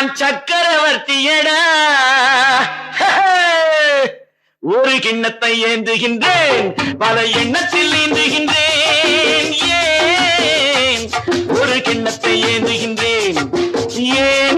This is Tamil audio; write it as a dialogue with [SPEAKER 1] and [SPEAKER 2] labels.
[SPEAKER 1] நான் சக்கரவர்த்தியடா ஒரு கிண்ணத்தை ஏந்துகின்றேன் பல எண்ணத்தில் ஏந்துகின்றேன் ஏன் ஒரு கிண்ணத்தை ஏந்துகின்றேன் ஏன்